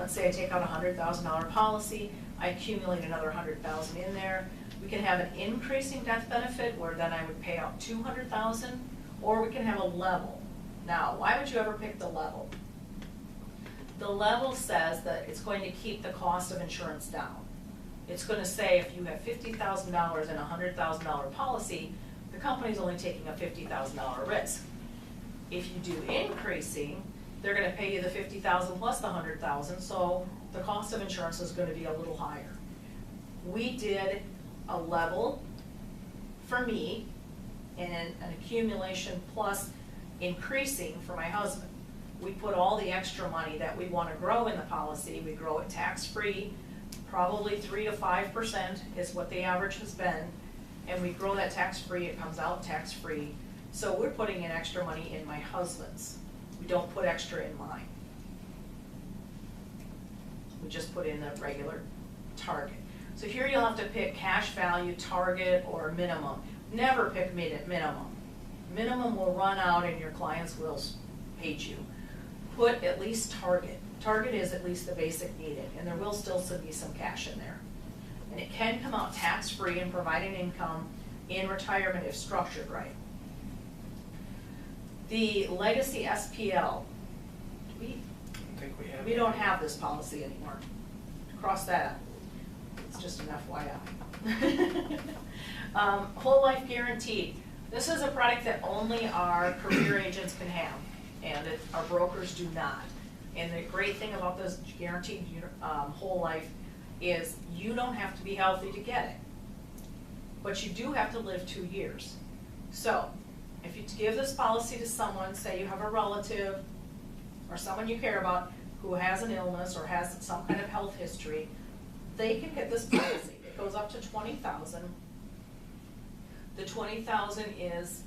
let's say I take out a $100,000 policy, I accumulate another $100,000 in there. We can have an increasing death benefit where then I would pay out $200,000, or we can have a level. Now, why would you ever pick the level? The level says that it's going to keep the cost of insurance down. It's going to say if you have $50,000 in a $100,000 policy, the company's only taking a $50,000 risk. If you do increasing, they're going to pay you the $50,000 plus the $100,000, so the cost of insurance is going to be a little higher. We did a level for me and an accumulation plus increasing for my husband. We put all the extra money that we want to grow in the policy. We grow it tax-free, probably 3 to 5% is what the average has been, and we grow that tax-free, it comes out tax-free. So we're putting in extra money in my husband's. We don't put extra in mine. We just put in the regular target. So here you'll have to pick cash value, target, or minimum. Never pick minimum. Minimum will run out and your clients will hate you. Put at least target. Target is at least the basic needed, and there will still be some cash in there. And it can come out tax-free and provide an income in retirement if structured right. The legacy SPL, I think we have. we don't have this policy anymore. Cross that out. It's just an FYI. Whole life guaranteed. This is a product that only our career agents can have, and our brokers do not. And the great thing about this guaranteed whole life is you don't have to be healthy to get it, but you do have to live 2 years. So if you give this policy to someone, say you have a relative or someone you care about who has an illness or has some kind of health history, they can get this policy. It goes up to $20,000. The $20,000 is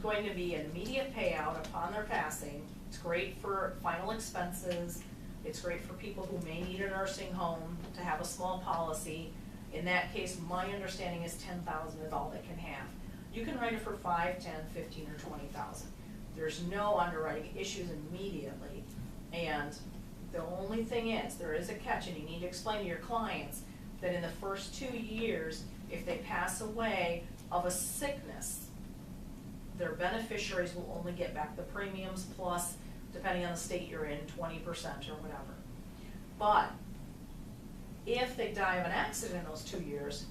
going to be an immediate payout upon their passing. It's great for final expenses. It's great for people who may need a nursing home to have a small policy. In that case, my understanding is $10,000 is all they can have. You can write it for $5, $10, $15, or $20,000. There's no underwriting issues immediately, and the only thing is, there is a catch, and you need to explain to your clients that in the first 2 years, if they pass away of a sickness, their beneficiaries will only get back the premiums plus, depending on the state you're in, 20% or whatever. But if they die of an accident in those 2 years,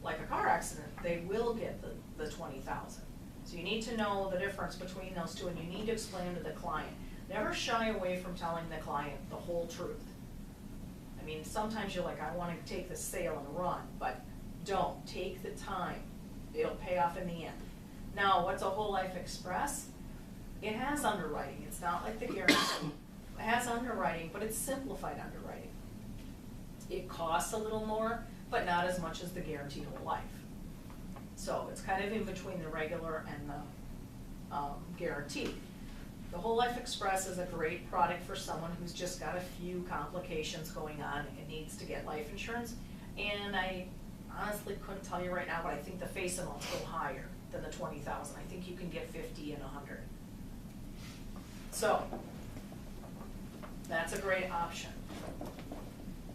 like a car accident, they will get the $20,000. So you need to know the difference between those two, and you need to explain to the client. Never shy away from telling the client the whole truth. I mean, sometimes you're like, I want to take the sale and run, but don't. Take the time. It'll pay off in the end. Now, what's a Whole Life Express? It has underwriting. It's not like the guarantee. It has underwriting, but it's simplified underwriting. It costs a little more, but not as much as the guaranteed whole life. So it's kind of in between the regular and the guaranteed. The Whole Life Express is a great product for someone who's just got a few complications going on and needs to get life insurance. And I honestly couldn't tell you right now, but I think the face amount's a little higher than the $20,000. I think you can get 50 and 100. So that's a great option.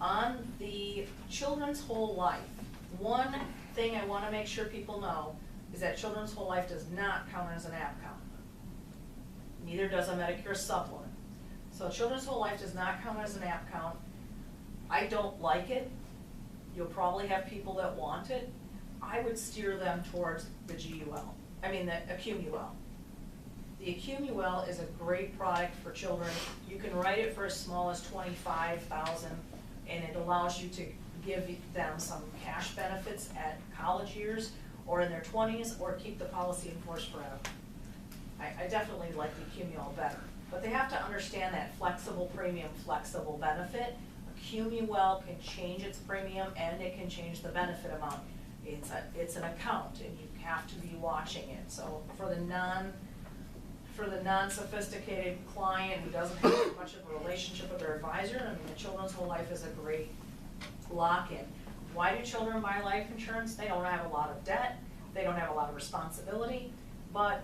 On the Children's Whole Life, one thing I want to make sure people know is that Children's Whole Life does not count as an app count. Neither does a Medicare supplement. So Children's Whole Life does not count as an app count. I don't like it. You'll probably have people that want it. I would steer them towards the GUL. I mean the AccumuL. The AccumuL is a great product for children. You can write it for as small as $25,000, and it allows you to give them some cash benefits at college years or in their 20s, or keep the policy in force forever. I definitely like the AccumuL better, but they have to understand that flexible premium, flexible benefit. AccumuL can change its premium and it can change the benefit amount. It's an account, and you have to be watching it. So for the non-sophisticated client who doesn't have much of a relationship with their advisor, I mean, the Children's Whole Life is a great lock-in. Why do children buy life insurance? They don't have a lot of debt, they don't have a lot of responsibility, but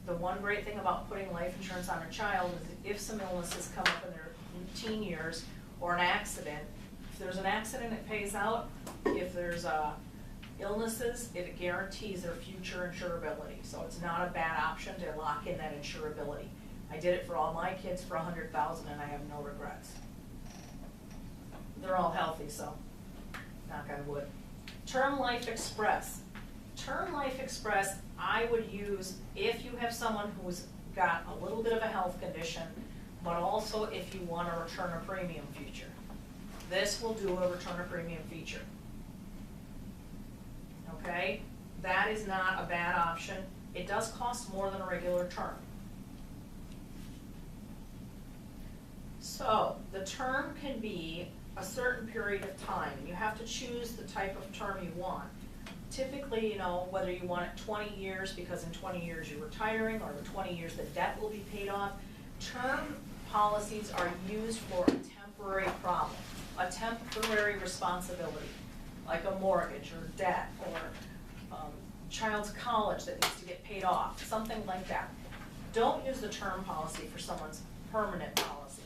the one great thing about putting life insurance on a child is if some illnesses come up in their 15 years, or an accident. If there's an accident, it pays out. If there's illnesses, it guarantees their future insurability. So it's not a bad option to lock in that insurability. I did it for all my kids for $100,000 and I have no regrets. They're all healthy, so knock on wood. Term Life Express. Term Life Express, I would use if you have someone who's got a little bit of a health condition, but also if you want to return a premium feature. This will do a return a premium feature. Okay? That is not a bad option. It does cost more than a regular term. So, the term can be a certain period of time, and you have to choose the type of term you want. Typically, you know, whether you want it 20 years because in 20 years you're retiring, or in 20 years the debt will be paid off. Term policies are used for a temporary problem, a temporary responsibility, like a mortgage or debt or child's college that needs to get paid off, something like that. Don't use the term policy for someone's permanent policy.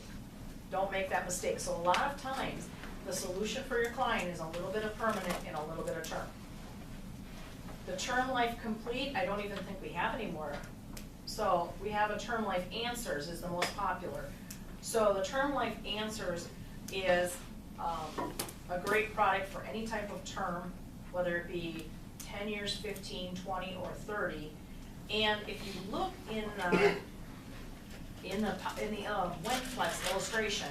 Don't make that mistake. So a lot of times, the solution for your client is a little bit of permanent and a little bit of term. The Term Life Complete, I don't even think we have anymore. So we have a Term Life Answers is the most popular. So the Term Life Answers is a great product for any type of term, whether it be 10 years, 15, 20, or 30. And if you look in the WinFlex illustration,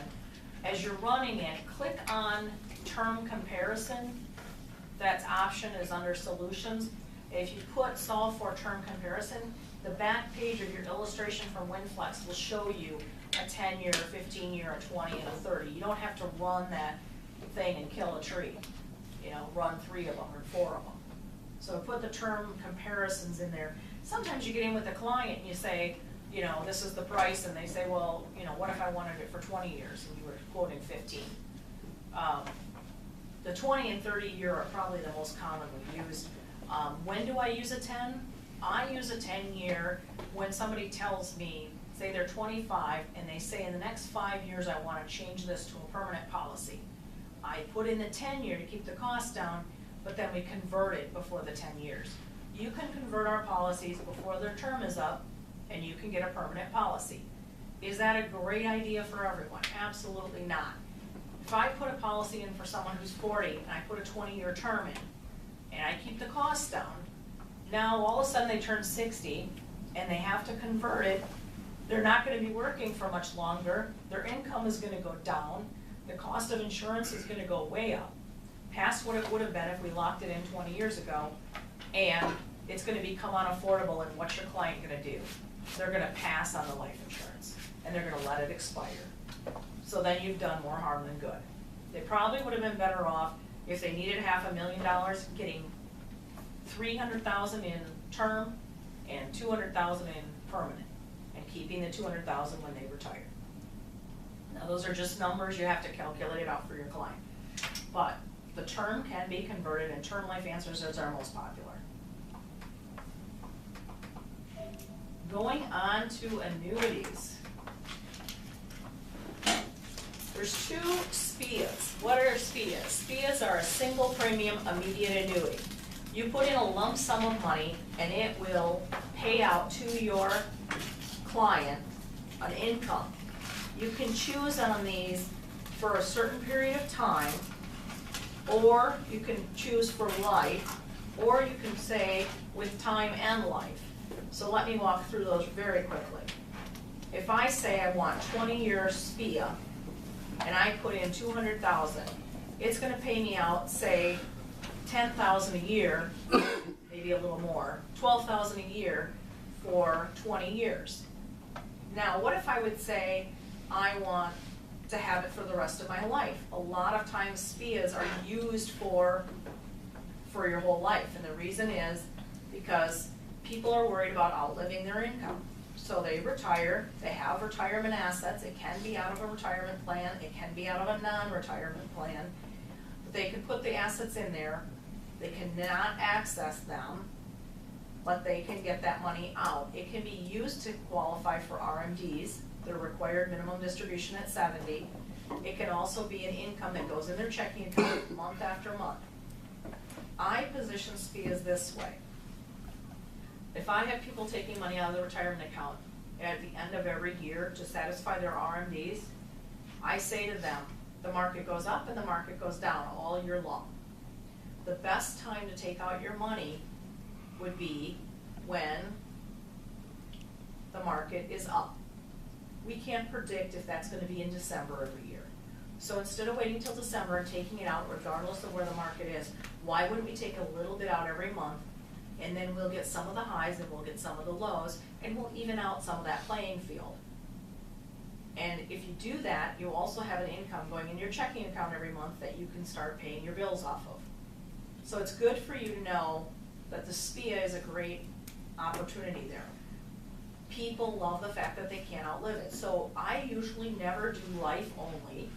as you're running it, click on Term Comparison. That option is under Solutions. If you put Solve for Term Comparison, the back page of your illustration from WinFlex will show you a 10-year, 15-year, a 20, and a 30. You don't have to run that thing and kill a tree. You know, run 3 of them or 4 of them. So put the term comparisons in there. Sometimes you get in with a client and you say, you know, this is the price, and they say, well, you know, what if I wanted it for 20 years and you were quoting 15? The 20 and 30 year are probably the most commonly used. When do I use a 10? I use a 10-year when somebody tells me, say they're 25, and they say in the next 5 years I want to change this to a permanent policy. I put in the 10-year to keep the cost down, but then we convert it before the 10 years. You can convert our policies before their term is up, and you can get a permanent policy. Is that a great idea for everyone? Absolutely not. If I put a policy in for someone who's 40, and I put a 20-year term in, and I keep the costs down, now all of a sudden they turn 60, and they have to convert it. They're not going to be working for much longer. Their income is going to go down. The cost of insurance is going to go way up, past what it would have been if we locked it in 20 years ago, and it's going to become unaffordable. And what's your client going to do? They're going to pass on the life insurance, and they're going to let it expire. So then you've done more harm than good. They probably would have been better off if they needed $500,000, getting $300,000 in term and $200,000 in permanent, and keeping the $200,000 when they retire. Now those are just numbers. You have to calculate it out for your client. But the term can be converted, and Term Life Answers is our most popular. Going on to annuities. There's 2 SPIAs. What are SPIAs? SPIAs are a single premium immediate annuity. You put in a lump sum of money, and it will pay out to your client an income. You can choose on these for a certain period of time, or you can choose for life, or you can say with time and life. So let me walk through those very quickly. If I say I want 20-year SPIA, and I put in $200,000, it's going to pay me out, say, $10,000 a year, maybe a little more, $12,000 a year for 20 years. Now, what if I would say I want to have it for the rest of my life? A lot of times SPIAs are used for your whole life, and the reason is because people are worried about outliving their income. So they retire, they have retirement assets. It can be out of a retirement plan, it can be out of a non-retirement plan. But they can put the assets in there, they cannot access them, but they can get that money out. It can be used to qualify for RMDs, their required minimum distribution at 70. It can also be an income that goes in their checking account month after month. I position SPIAs this way. If I have people taking money out of the retirement account at the end of every year to satisfy their RMDs, I say to them, the market goes up and the market goes down all year long. The best time to take out your money would be when the market is up. We can't predict if that's going to be in December every year. So instead of waiting till December and taking it out regardless of where the market is, why wouldn't we take a little bit out every month, and then we'll get some of the highs and we'll get some of the lows, and we'll even out some of that playing field. And if you do that, you'll also have an income going in your checking account every month that you can start paying your bills off of. So it's good for you to know that the SPIA is a great opportunity there. People love the fact that they can't outlive it. So I usually never do life only,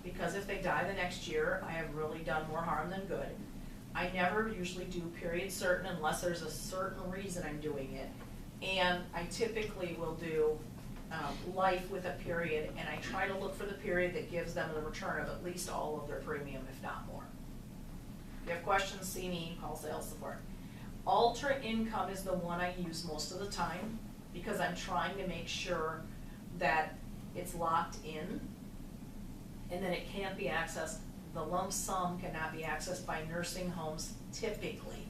because if they die the next year, I have really done more harm than good. I never usually do period certain unless there's a certain reason I'm doing it. And I typically will do life with a period, and I try to look for the period that gives them the return of at least all of their premium, if not more. If you have questions, see me, call sales support. Ultra income is the one I use most of the time because I'm trying to make sure that it's locked in and that it can't be accessed. The lump sum cannot be accessed by nursing homes typically.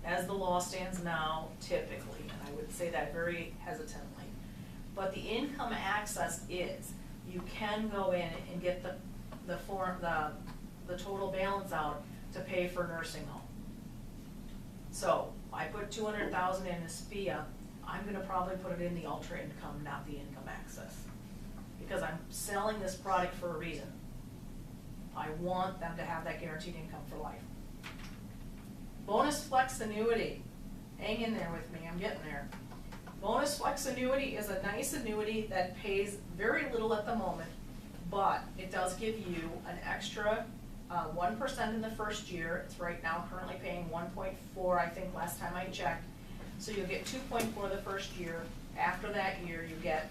As the law stands now, typically, and I would say that very hesitantly. But the income access is, you can go in and get the total balance out to pay for nursing home. So I put $200,000 in a SPIA, I'm gonna probably put it in the ultra income, not the income access. Because I'm selling this product for a reason. I want them to have that guaranteed income for life. Bonus flex annuity. Hang in there with me, I'm getting there. Bonus flex annuity is a nice annuity that pays very little at the moment, but it does give you an extra 1% in the first year. It's right now currently paying 1.4, I think last time I checked. So you'll get 2.4 the first year. After that year, you get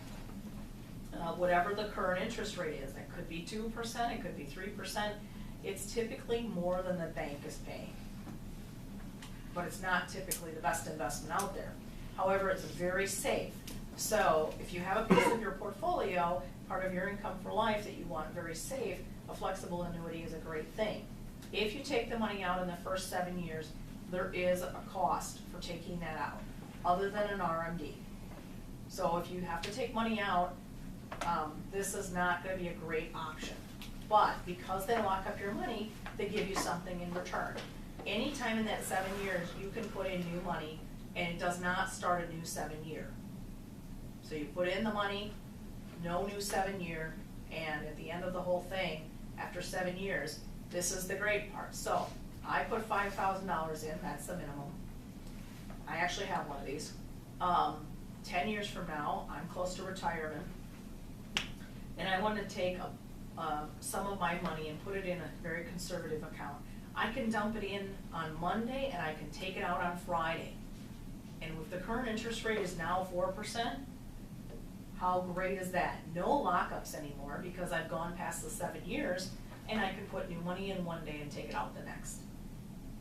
whatever the current interest rate is. It could be 2%, it could be 3%. It's typically more than the bank is paying, but it's not typically the best investment out there. However, it's very safe. So if you have a piece of your portfolio, part of your income for life that you want very safe, a flexible annuity is a great thing. If you take the money out in the first 7 years, there is a cost for taking that out, other than an RMD. So if you have to take money out, this is not going to be a great option. But because they lock up your money, they give you something in return. Anytime in that 7 years, you can put in new money, and it does not start a new 7-year. So you put in the money, no new 7-year, and at the end of the whole thing, after 7 years, this is the great part. So I put $5,000 in, that's the minimum. I actually have one of these. 10 years from now, I'm close to retirement, and I want to take some of my money and put it in a very conservative account. I can dump it in on Monday and I can take it out on Friday. And with the current interest rate is now 4%, how great is that? No lockups anymore because I've gone past the 7 years, and I can put new money in one day and take it out the next.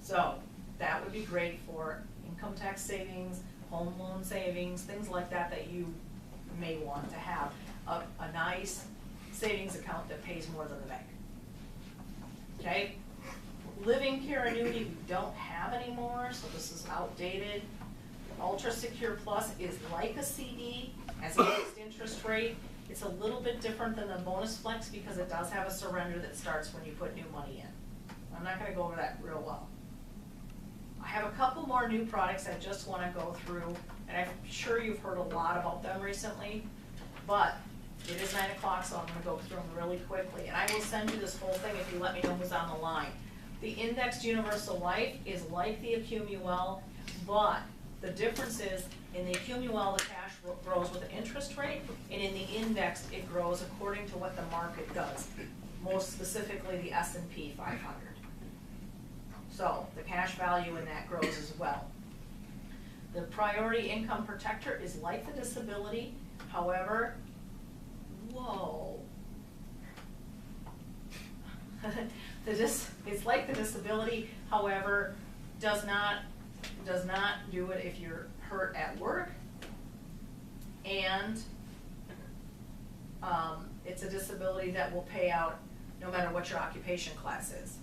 So that would be great for income tax savings, home loan savings, things like that that you may want to have. A nice savings account that pays more than the bank. Okay? Living care annuity we don't have anymore, so this is outdated. Ultra Secure Plus is like a CD, has a fixed interest rate. It's a little bit different than the Bonus Flex because it does have a surrender that starts when you put new money in. I'm not going to go over that real well. I have a couple more new products I just want to go through, and I'm sure you've heard a lot about them recently, but it is 9 o'clock, so I'm going to go through them really quickly. And I will send you this whole thing if you let me know who's on the line. The Indexed Universal Life is like the Accumuel, but the difference is in the Accumuel, the cash grows with an interest rate, and in the Indexed, it grows according to what the market does, most specifically the S&P 500. So the cash value in that grows as well. The Priority Income Protector is like the disability, however, whoa, It's like the disability, however, does not do it if you're hurt at work. And it's a disability that will pay out no matter what your occupation class is.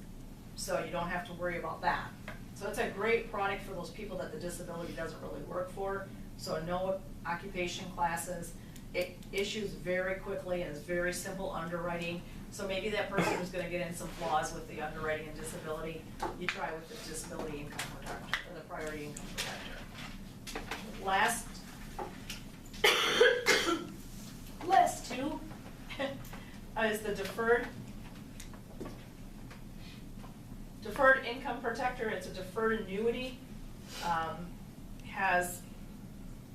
So you don't have to worry about that. So it's a great product for those people that the disability doesn't really work for. So no occupation classes. It issues very quickly and is very simple underwriting. So maybe that person who's gonna get in some flaws with the underwriting and disability, you try with the disability income protector, or the priority income protector. Last two is the deferred income protector. It's a deferred annuity, has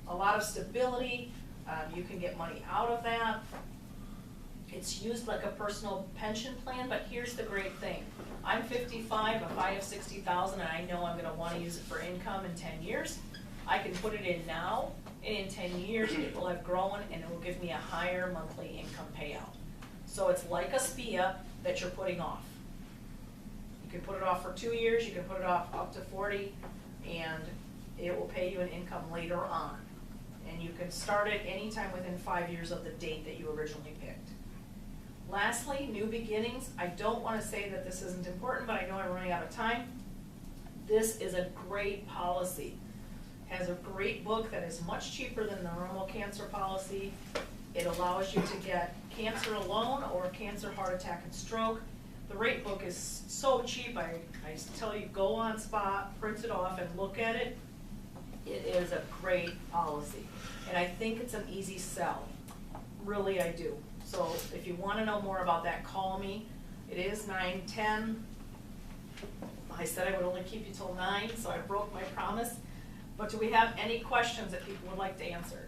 a lot of stability. You can get money out of that. It's used like a personal pension plan, but here's the great thing. I'm 55, if I have 60,000 and I know I'm gonna wanna use it for income in 10 years, I can put it in now, and in 10 years it will have grown and it will give me a higher monthly income payout. So it's like a SPIA that you're putting off. You can put it off for 2 years, you can put it off up to 40, and it will pay you an income later on. And you can start it anytime within 5 years of the date that you originally picked. Lastly, new beginnings. I don't want to say that this isn't important, but I know I'm running out of time. This is a great policy. Has a great book that is much cheaper than the normal cancer policy. It allows you to get cancer alone or cancer, heart attack, and stroke. The rate book is so cheap, I tell you, go on spot, print it off, and look at it. It is a great policy. And I think it's an easy sell. Really, I do. So if you want to know more about that, call me. It is 9:10. I said I would only keep you till 9, so I broke my promise. But do we have any questions that people would like to answer?